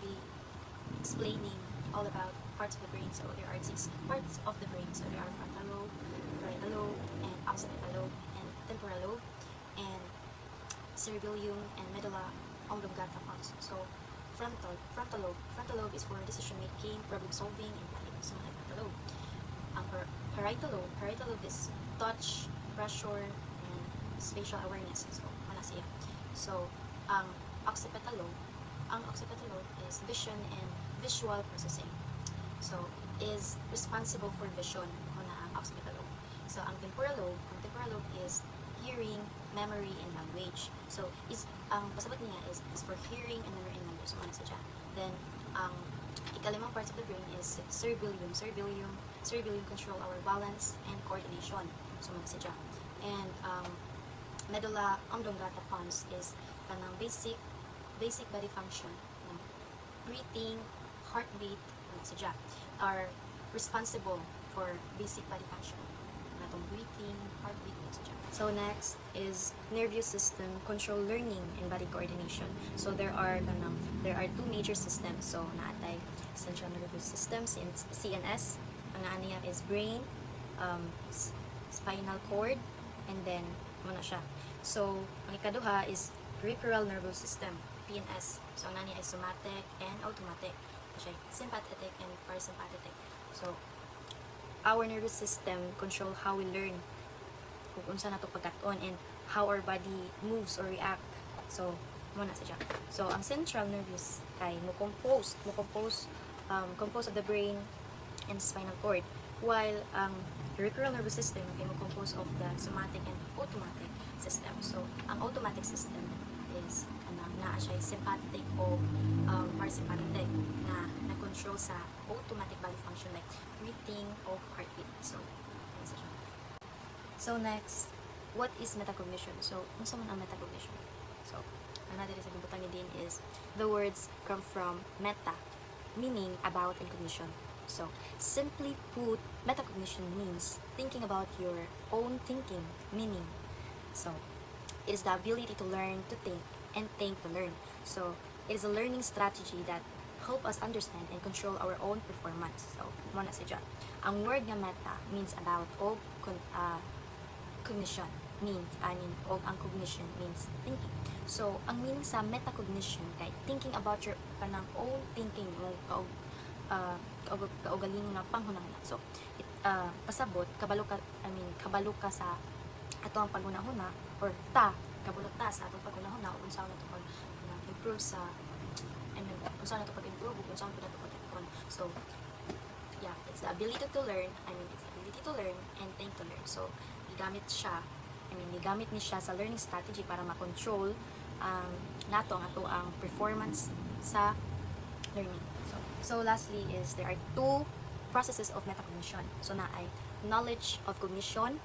be explaining all about parts of the brain. So there are 6 parts of the brain. So there are frontal lobe, parietal lobe, and occipital lobe, and temporal lobe, and cerebellum, and medulla oblongata pons. So frontal lobe is for decision making, problem solving, and planning. So like frontal lobe. Ang parietal lobe is touch, pressure, and spatial awareness. So wala siya. So ang occipital lobe is vision and visual processing. So is responsible for vision na ang occipital lobe. So ang temporal lobe is hearing, memory, and language. So is ang pasabot niya is for hearing and memory and language. So ano siya. Then ang ikalimang parts of the brain is cerebellum control our balance and coordination. So ano siya. And medulla oblongata pons is kanang basic body function, breathing, heartbeat, are responsible for basic body function. Natong breathing, heartbeat, so next is nervous system control learning and body coordination. So there are 2 major systems. So naatay central nervous system, CNS. Ang naa niya is brain, spinal cord, and then muna siya. So ang ikaduha is peripheral nervous system, PNS. So ang nani ay somatic and automatic. Okay, sympathetic and parasympathetic. So our nervous system control how we learn, kung unsa nato pagkat-on, and how our body moves or react. So muna siya. So ang central nervous kay composed of the brain and spinal cord, while ang peripheral nervous system ay composed of the somatic and automatic system. So ang automatic system is naa siya sympathetic o parasympathetic na control sa automatic body function like breathing o heartbeat. So next, what is metacognition? So unsa man ang metacognition? So ang natin sa gibutan ni din is the words come from meta, meaning about, and cognition. So simply put, metacognition means thinking about your own thinking, meaning. So it is the ability to learn to think and think to learn. So it is a learning strategy that help us understand and control our own performance. So muna siya. Ang word nga meta means about, o cognition means ang cognition means thinking. So ang meaning sa metacognition kay thinking about your kanang own thinking mo kaugalingon na panghunahuna. So pasabot kabalo ka sa ato ang paghunahuna, or kabalo ta sa atong paghunahuna kung saan nato improve sa kung saan nato pag-improve kung saan nato pag-improve. So yeah, it's the ability to learn, and think to learn. So gigamit ni siya sa learning strategy para ma-control nato ang performance sa learning. So lastly is there are 2 processes of metacognition. So na ay knowledge of cognition.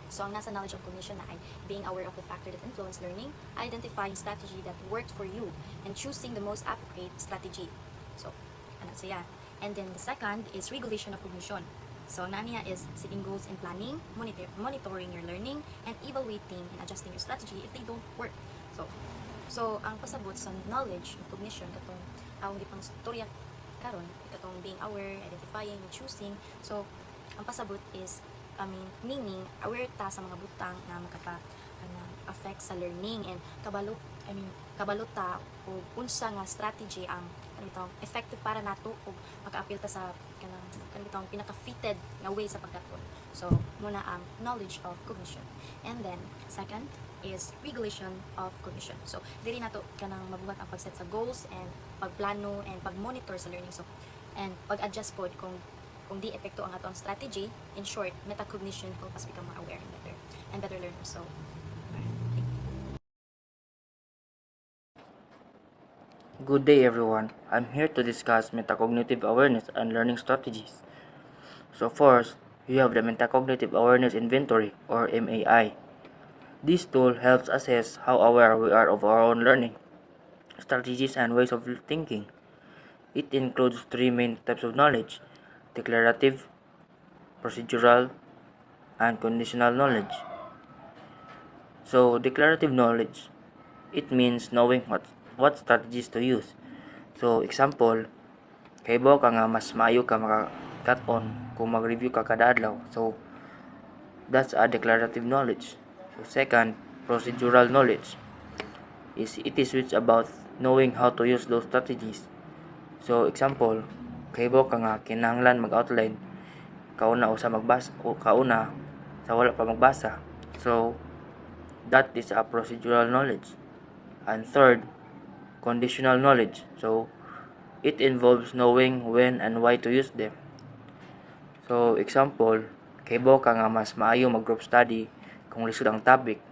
So ang nasa knowledge of cognition na ay being aware of the factor that influence learning, identifying strategy that worked for you, and choosing the most appropriate strategy. So ano siya. And then the second is regulation of cognition. So niya is setting goals and planning, monitoring your learning, and evaluating and adjusting your strategy if they don't work. So ang pasabot sa knowledge of cognition katong ang gipang storya karon, katong being aware, identifying, choosing. So ang pasabot is meaning aware ta sa mga butang na affect sa learning, and kabalo ta o unsa nga strategy ang effective para nato o maka-appeal ta sa kanang pinaka-fitted nga way sa pagdaton. So muna ang knowledge of cognition. And then second is regulation of cognition. So dili nato kanang mabuhat ang pag-set sa goals and pagplano and pag-monitor sa learning. So and pag-adjust pod kung di epekto ang atong strategy. In short, metacognition help us become more aware and better learners. So Good day everyone. I'm here to discuss metacognitive awareness and learning strategies. So first, we have the Metacognitive Awareness Inventory, or MAI. This tool helps assess how aware we are of our own learning, strategies, and ways of thinking. It includes 3 main types of knowledge: declarative, procedural, and conditional knowledge. So declarative knowledge, it means knowing what strategies to use. So, example, kahibaw ka nga mas maayo ka maka-cut-on kung mag-review ka kada adlaw. So, that's a declarative knowledge. So, second, procedural knowledge. It is which about knowing how to use those strategies. So, example, kahibaw ka nga kinahanglan mag-outline kauna o sa magbasa o kauna sa wala pa magbasa. So, that is a procedural knowledge. And third, conditional knowledge. So, it involves knowing when and why to use them. So, example, kahibaw ka nga mas maayo mag-group study kung lisod ang topic,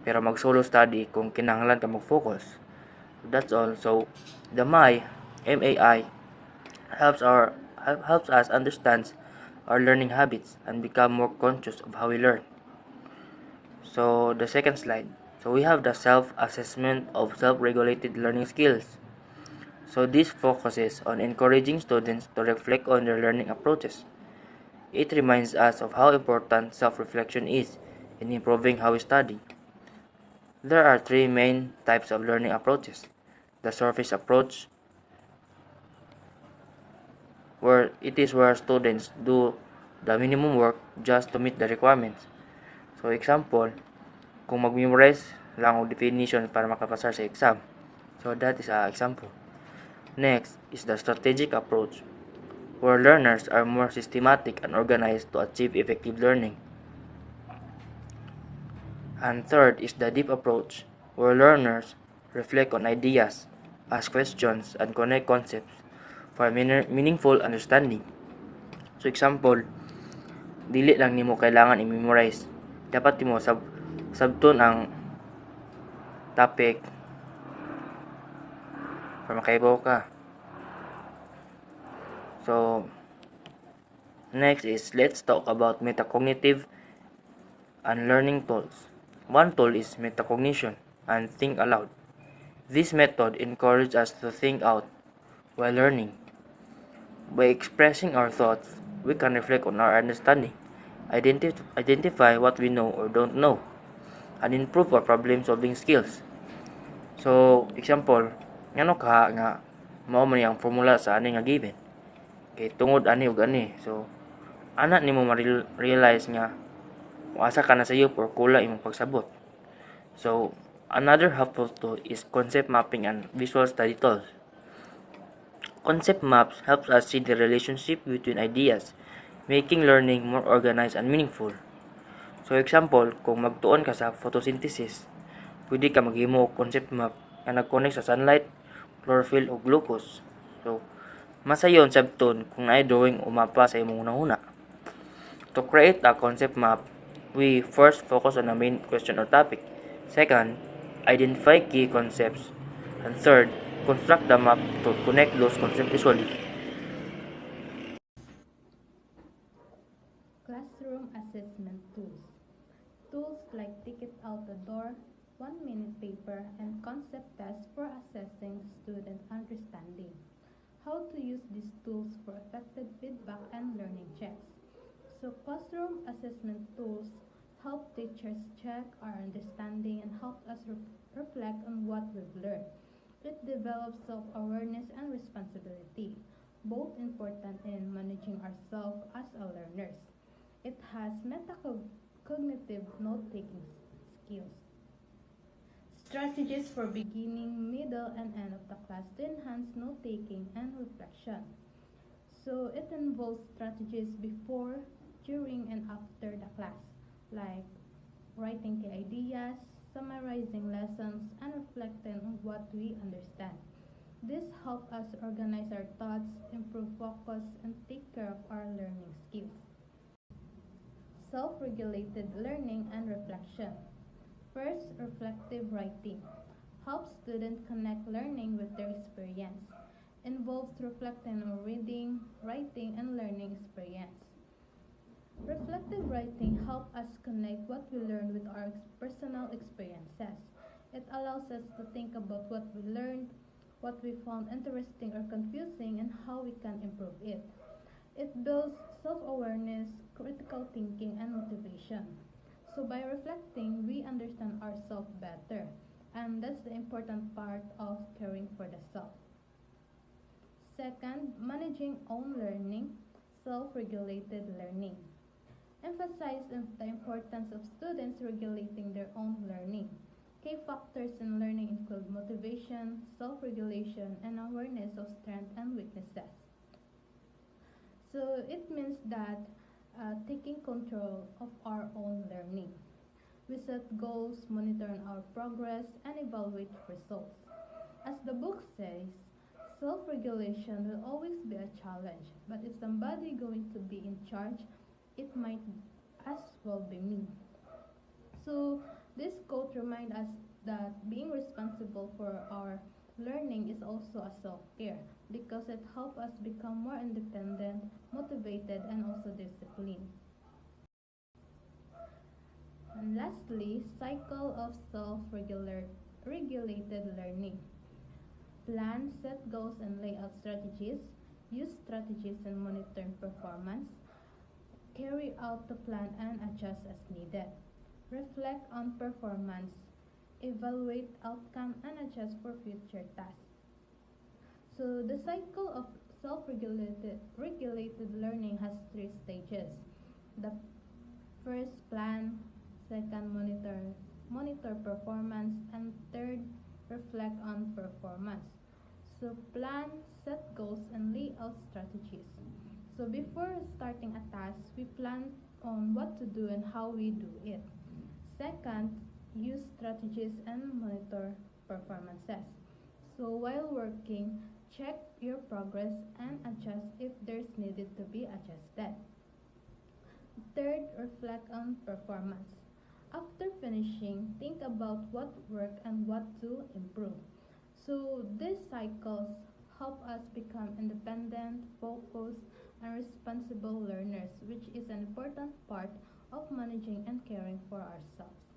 pero mag-solo study kung kinahanglan ka mag-focus. That's all. So, the MAI, helps us understand our learning habits and become more conscious of how we learn. So, the second slide. So, we have the self-assessment of self-regulated learning skills. So, this focuses on encouraging students to reflect on their learning approaches. It reminds us of how important self-reflection is in improving how we study. There are three main types of learning approaches. The surface approach, where students do the minimum work just to meet the requirements. So, example, kung mag-memorize lang o definition para makapasar sa exam. So, that is an example. Next is the strategic approach, where learners are more systematic and organized to achieve effective learning. And third is the deep approach, where learners reflect on ideas, ask questions, and connect concepts for meaningful understanding. So, example, dili lang nimo kailangan i-memorize. Dapat nimo sabton ang topic para makaibaw ka. So, next is let's talk about metacognitive and learning tools. One tool is metacognition and think aloud. This method encourages us to think out while learning. By expressing our thoughts, we can reflect on our understanding, identify what we know or don't know, and improve our problem-solving skills. So, example, ngano ka nga mao man ang formula sa ani nga given. Kay tungod ani ug ani. So, ana nimo ma-realize nga kung asa ka na sayop or kulang imong pagsabot. So, another helpful tool is concept mapping and visual study tools. Concept maps helps us see the relationship between ideas, making learning more organized and meaningful. So, example, kung magtuon ka sa photosynthesis, pwede ka maghimo og concept map na nag-connect sa sunlight, chlorophyll o glucose. So, masayon sabton kung naay drawing o mapa sa imong una-una. To create a concept map, we first focus on the main question or topic. Second, identify key concepts. And third, construct the map to connect those concepts visually. Classroom assessment tools. Tools like ticket out the door, 1-minute paper, and concept tests for assessing student understanding. How to use these tools for effective feedback and learning checks. So classroom assessment tools help teachers check our understanding and help us reflect on what we've learned. It develops self-awareness and responsibility, both important in managing ourselves as learners. It has metacognitive note-taking skills. Strategies for beginning, middle, and end of the class to enhance note-taking and reflection. So it involves strategies before, during, and after the class, like writing key ideas, summarizing lessons, and reflecting on what we understand. This helps us organize our thoughts, improve focus, and take care of our learning skills. Self-regulated learning and reflection. First, reflective writing helps students connect learning with their experience. Involves reflecting on reading, writing, and learning experience. Reflective writing helps us connect what we learned with our personal experiences. It allows us to think about what we learned, what we found interesting or confusing, and how we can improve it. It builds self-awareness, critical thinking, and motivation. So by reflecting, we understand ourselves better. And that's the important part of caring for the self. Second, managing own learning, self-regulated learning. Emphasize the importance of students regulating their own learning. Key factors in learning include motivation, self-regulation, and awareness of strengths and weaknesses. So it means that taking control of our own learning. We set goals, monitor our progress, and evaluate results. As the book says, self-regulation will always be a challenge, but if somebody going to be in charge, it might as well be me. So this quote reminds us that being responsible for our learning is also a self-care because it helps us become more independent, motivated, and also disciplined. And lastly, cycle of self-regulated learning. Plan, set goals, and lay out strategies. Use strategies and monitor performance. Carry out the plan and adjust as needed. Reflect on performance. Evaluate outcome and adjust for future tasks. So the cycle of self-regulated learning has 3 stages. The first, plan. Second, monitor performance, and third, reflect on performance. So plan, set goals, and lay out strategies. So before starting a task, we plan on what to do and how we do it. Second, use strategies and monitor performances. So while working, check your progress and adjust if there's needed to be adjusted. Third, reflect on performance. After finishing, think about what worked and what to improve. So these cycles help us become independent, focused, and responsible learners, which is an important part of managing and caring for ourselves.